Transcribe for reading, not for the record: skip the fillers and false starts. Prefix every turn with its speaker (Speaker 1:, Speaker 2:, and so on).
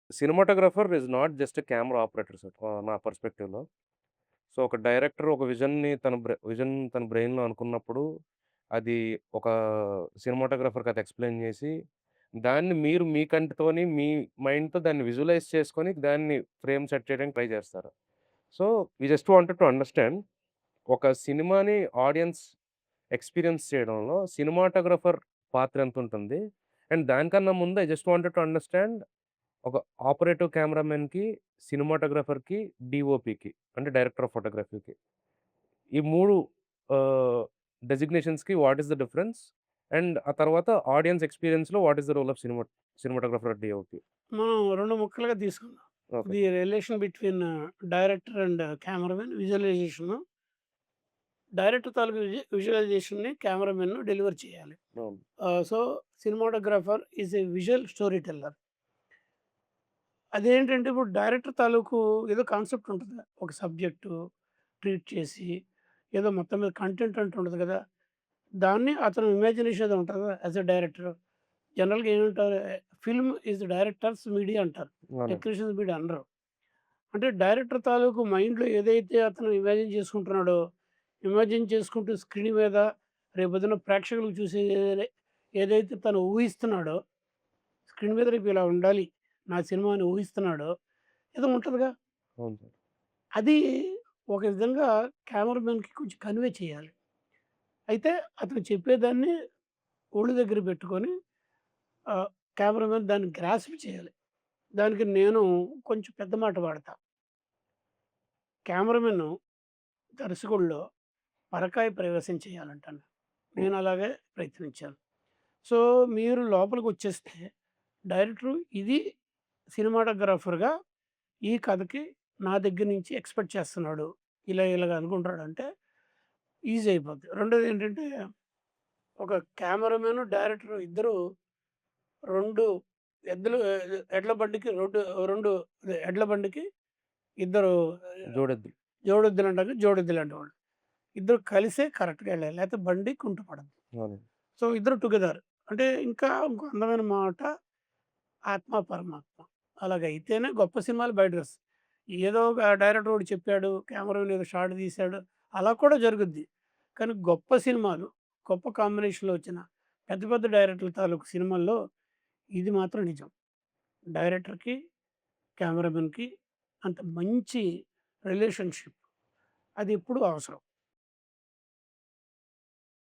Speaker 1: Cinematographer is not just a camera operator sir నా పర్స్పెక్టివ్‌లో. So, ఒక director ఒక vision తన బ్రెయిన్‌లో అనుకున్నప్పుడు, అది ఒక సినిమాటోగ్రాఫర్‌కి అది ఎక్స్‌ప్లెయిన్ చేసి, దాన్ని మీరు మీ కంటితోని మీ మైండ్‌తో దాన్ని విజువలైజ్ చేసుకొని, దాన్ని ఫ్రేమ్ సెట్ చేయడానికి ట్రై చేస్తారు. So, we just wanted to understand ఒక సినిమాని ఆడియన్స్ ఎక్స్‌పీరియన్స్ చేయడంలో సినిమాటోగ్రాఫర్ పాత్ర ఎంతుంటుంది? అండ్ దానికన్నా ముందు I just wanted to understand ఒక ఆపరేటివ్ కెమెరామెన్‌కి, సినిమాటోగ్రాఫర్‌కి, డీఓపీకి అంటే డైరెక్టర్ ఆఫ్ ఫోటోగ్రఫీకి. ఈ 3 ఆహ్, డెజిగ్నేషన్స్‌కి what is the difference? And ఆ తర్వాత ఆడియన్స్ ఎక్స్‌పీరియన్స్‌లో what is the role of cinematographer or DOP?
Speaker 2: మనం 2 ముక్కలుగా తీసుకుందాం.
Speaker 1: Okay.
Speaker 2: The relation between director and cameraman visualization. Director తాలూకు విజువలైజేషన్‌ని కెమెరామెన్ డెలివర్ చేయాలి.
Speaker 1: అవును.
Speaker 2: So, cinematographer is a visual storyteller. అదేంటంటే ఇప్పుడు డైరెక్టర్ తాలూకు ఏదో కాన్సెప్ట్ ఉంటది. ఒక సబ్జెక్టు ట్రీట్ చేసి, ఏదో మొత్తం మీద కంటెంట్ అంటూ ఉంటది కదా! దాన్ని అతను ఇమాజినేషన్ ఏదో ఉంటది కదా! As a director. జనరల్‌గా ఏమంటారు, ఫిల్మ్ ఈజ్ డైరెక్టర్స్ మీడియా అంటారు.
Speaker 1: అవునండి.
Speaker 2: టెక్నీషియన్స్ మీడియా అనరు. అంటే డైరెక్టర్ తాలూకు మైండ్‌లో ఏదైతే అతను ఇమాజిన్ చేసుకుంటున్నాడో, ఇమాజిన్ చేసుకుంటూ స్క్రీన్ మీద రేపొద్దున ప్రేక్షకులకు ఏదైతే తను ఊహిస్తున్నాడో, స్క్రీన్ మీద రేపు ఇలా ఉండాలి నా సినిమా అని ఊహిస్తున్నాడో, ఏదో ఉంటదిగా.
Speaker 1: అవును సార్.
Speaker 2: అది ఒక విధంగా కెమెరామెన్‌కి కొంచెం కన్వే చేయాలి. అయితే అతను చెప్పేదాన్ని ఒళ్ళు దగ్గర పెట్టుకొని ఆహ్, కెమెరామెన్ దాన్ని గ్రాస్ప్ చేయాలి. దానికి నేను కొంచెం పెద్ద మాట వాడతా. కెమెరామెన్ దర్శకుడిలో పరకాయ ప్రవేశం చేయాలంటాను. నేను అలాగే ప్రయత్నించాను. సో, మీరు లోపలికొచ్చేస్తే డైరెక్టరు ఇది సినిమాటోగ్రాఫర్‌గా ఈ కథకి నా దగ్గర నుంచి ఎక్స్‌పెక్ట్ చేస్తున్నాడు. ఇలాగ అనుకుంటాడంటే ఈజీ అయిపోద్ది. రెండోదేంటంటే ఒక కెమెరామెను, డైరెక్టరు ఇద్దరు 2 ఎద్దులు ఎడ్ల బండికి 2 ఎడ్ల బండికి ఇద్దరు
Speaker 1: జోడెద్దులు.
Speaker 2: జోడెద్దులంటారు. జోడెద్దులంటేవాళ్ళు. ఇద్దరు కలిసే కరెక్ట్‌గా ఎళ్ళాలి. లేతే బండి కుంటుపడదు.
Speaker 1: అవునండి.
Speaker 2: సో, ఇద్దరు టుగెదర్. అంటే ఇంకా ఇంకో అందమైన మాట ఆత్మ, పరమాత్మ. అలాగైతేనే గొప్ప సినిమాలు బయటకొస్తాయి. ఏదో ఒక డైరెక్టర్ ఒకడు చెప్పాడు, కెమెరాలో ఏదో షాట్ తీశాడు, అలా కూడా జరుగుద్ది. కానీ గొప్ప సినిమాలు, గొప్ప కాంబినేషన్‌లో వచ్చిన పెద్ద పెద్ద డైరెక్టర్ల తాలూకు సినిమాల్లో ఇది మాత్రం నిజం. డైరెక్టర్‌కి, కెమెరామెన్‌కి అంత మంచి రిలేషన్‌షిప్ అది ఎప్పుడూ అవసరం.